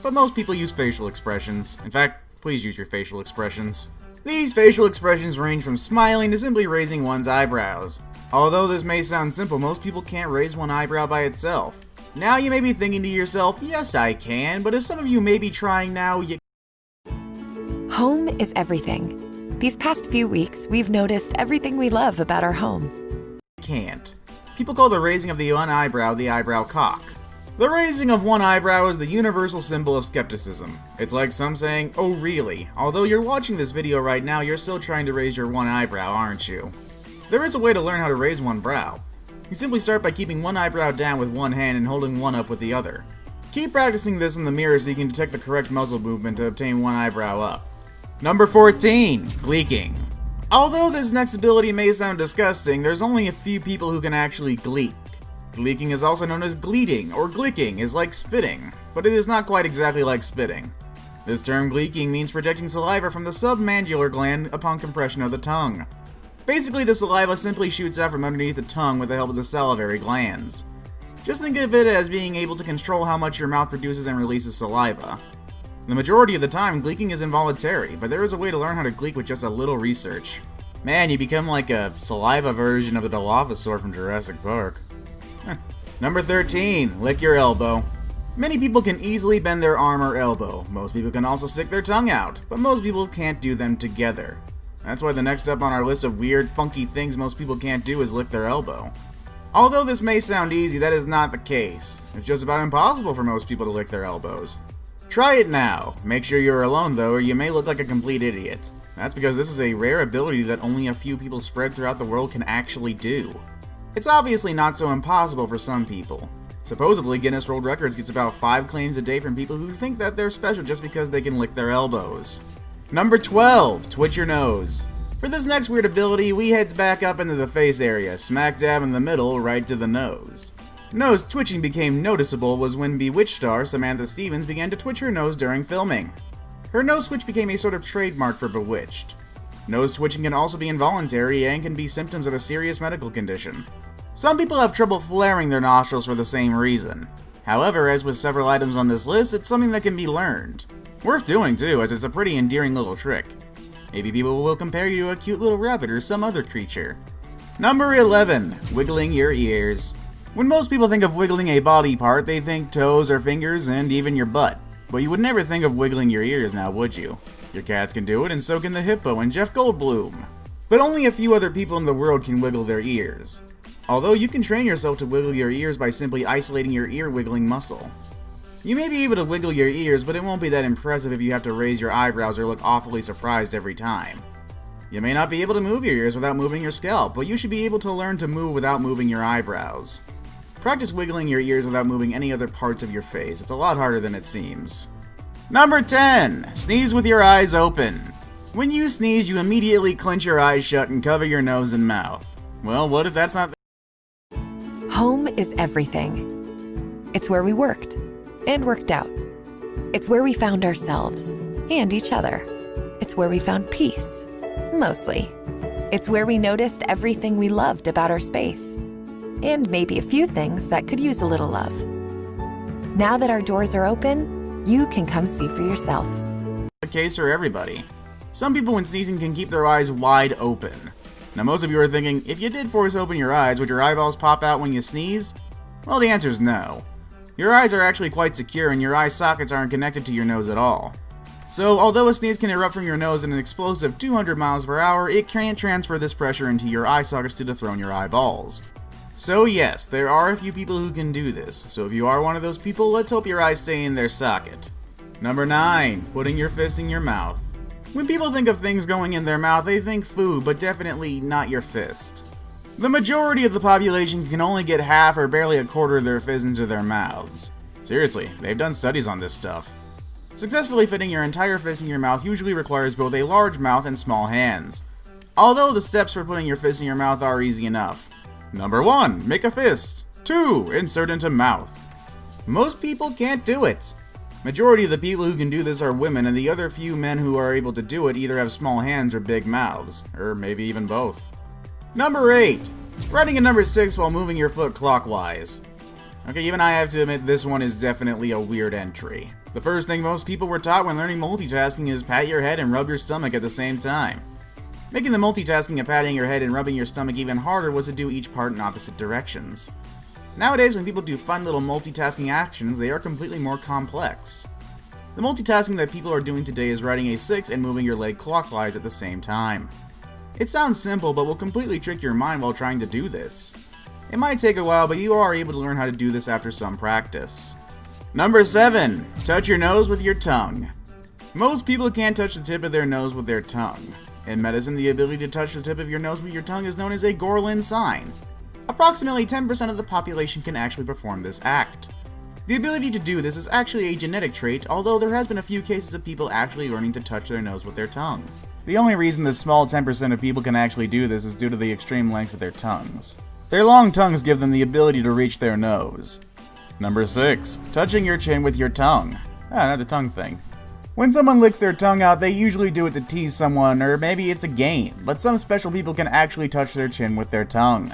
but most people use facial expressions. In fact, please use your facial expressions. These facial expressions range from smiling to simply raising one's eyebrows. Although this may sound simple, most people can't raise one eyebrow by itself. Now you may be thinking to yourself, yes I can, but as some of you may be trying now, you Home is everything. These past few weeks, we've noticed everything we love about our home. can't. People call the raising of the one eyebrow the eyebrow cock. The raising of one eyebrow is the universal symbol of skepticism. It's like some saying, oh really? Although you're watching this video right now, you're still trying to raise your one eyebrow, aren't you? There is a way to learn how to raise one brow. You simply start by keeping one eyebrow down with one hand and holding one up with the other. Keep practicing this in the mirror so you can detect the correct muzzle movement to obtain one eyebrow up. Number 14. Gleeking. Although this next ability may sound disgusting, there's only a few people who can actually gleek. Gleeking is also known as gleeting, or glicking is like spitting, but it is not quite exactly like spitting. This term gleeking means projecting saliva from the submandibular gland upon compression of the tongue. Basically, the saliva simply shoots out from underneath the tongue with the help of the salivary glands. Just think of it as being able to control how much your mouth produces and releases saliva. The majority of the time, gleeking is involuntary, but there is a way to learn how to gleek with just a little research. Man, you become like a saliva version of the Dilophosaur from Jurassic Park. Number 13. Lick your elbow. Many people can easily bend their arm or elbow. Most people can also stick their tongue out, but most people can't do them together. That's why the next up on our list of weird, funky things most people can't do is lick their elbow. Although this may sound easy, that is not the case. It's just about impossible for most people to lick their elbows. Try it now. Make sure you're alone though, or you may look like a complete idiot. That's because this is a rare ability that only a few people spread throughout the world can actually do. It's obviously not so impossible for some people. Supposedly, Guinness World Records gets about 5 claims a day from people who think that they're special just because they can lick their elbows. Number 12. Twitch your nose. For this next weird ability, we head back up into the face area, smack dab in the middle, right to the nose. Nose twitching became noticeable was when Bewitched star Samantha Stevens began to twitch her nose during filming. Her nose twitch became a sort of trademark for Bewitched. Nose twitching can also be involuntary and can be symptoms of a serious medical condition. Some people have trouble flaring their nostrils for the same reason. However, as with several items on this list, it's something that can be learned. Worth doing too, as it's a pretty endearing little trick. Maybe people will compare you to a cute little rabbit or some other creature. Number 11. Wiggling your ears. When most people think of wiggling a body part, they think toes or fingers and even your butt. But you would never think of wiggling your ears now, would you? Your cats can do it, and so can the hippo and Jeff Goldblum. But only a few other people in the world can wiggle their ears. Although you can train yourself to wiggle your ears by simply isolating your ear wiggling muscle. You may be able to wiggle your ears, but it won't be that impressive if you have to raise your eyebrows or look awfully surprised every time. You may not be able to move your ears without moving your scalp, but you should be able to learn to move without moving your eyebrows. Practice wiggling your ears without moving any other parts of your face. It's a lot harder than it seems. Number 10. Sneeze with your eyes open. When you sneeze, you immediately clench your eyes shut and cover your nose and mouth. Well, what if that's not Home is everything. It's where we worked and worked out. It's where we found ourselves and each other. It's where we found peace, mostly. It's where we noticed everything we loved about our space, and maybe a few things that could use a little love. Now that our doors are open, you can come see for yourself. the case for everybody? Some people when sneezing can keep their eyes wide open. Now most of you are thinking, if you did force open your eyes, would your eyeballs pop out when you sneeze? Well, the answer is no. Your eyes are actually quite secure and your eye sockets aren't connected to your nose at all. So, although a sneeze can erupt from your nose at an explosive 200 miles per hour, it can't transfer this pressure into your eye sockets to dethrone your eyeballs. So yes, there are a few people who can do this, so if you are one of those people, let's hope your eyes stay in their socket. Number 9. Putting your fist in your mouth. When people think of things going in their mouth, they think food, but definitely not your fist. The majority of the population can only get half or barely a quarter of their fist into their mouths. Seriously, they've done studies on this stuff. Successfully fitting your entire fist in your mouth usually requires both a large mouth and small hands. Although the steps for putting your fist in your mouth are easy enough. Number 1. Make a fist. 2. Insert into mouth. Most people can't do it. Majority of the people who can do this are women, and the other few men who are able to do it either have small hands or big mouths, or maybe even both. Number 8. Riding a number 6 while moving your foot clockwise. Okay, even I have to admit this one is definitely a weird entry. The first thing most people were taught when learning multitasking is pat your head and rub your stomach at the same time. Making the multitasking of patting your head and rubbing your stomach even harder was to do each part in opposite directions. Nowadays, when people do fun little multitasking actions, they are completely more complex. The multitasking that people are doing today is riding a 6 and moving your leg clockwise at the same time. It sounds simple, but will completely trick your mind while trying to do this. It might take a while, but you are able to learn how to do this after some practice. Number 7. Touch your nose with your tongue. Most people can't touch the tip of their nose with their tongue. In medicine, the ability to touch the tip of your nose with your tongue is known as a Gorlin sign. Approximately 10% of the population can actually perform this act. The ability to do this is actually a genetic trait, although there has been a few cases of people actually learning to touch their nose with their tongue. The only reason this small 10% of people can actually do this is due to the extreme lengths of their tongues. Their long tongues give them the ability to reach their nose. Number 6. Touching your chin with your tongue. Not the tongue thing. When someone licks their tongue out, they usually do it to tease someone, or maybe it's a game, but some special people can actually touch their chin with their tongue.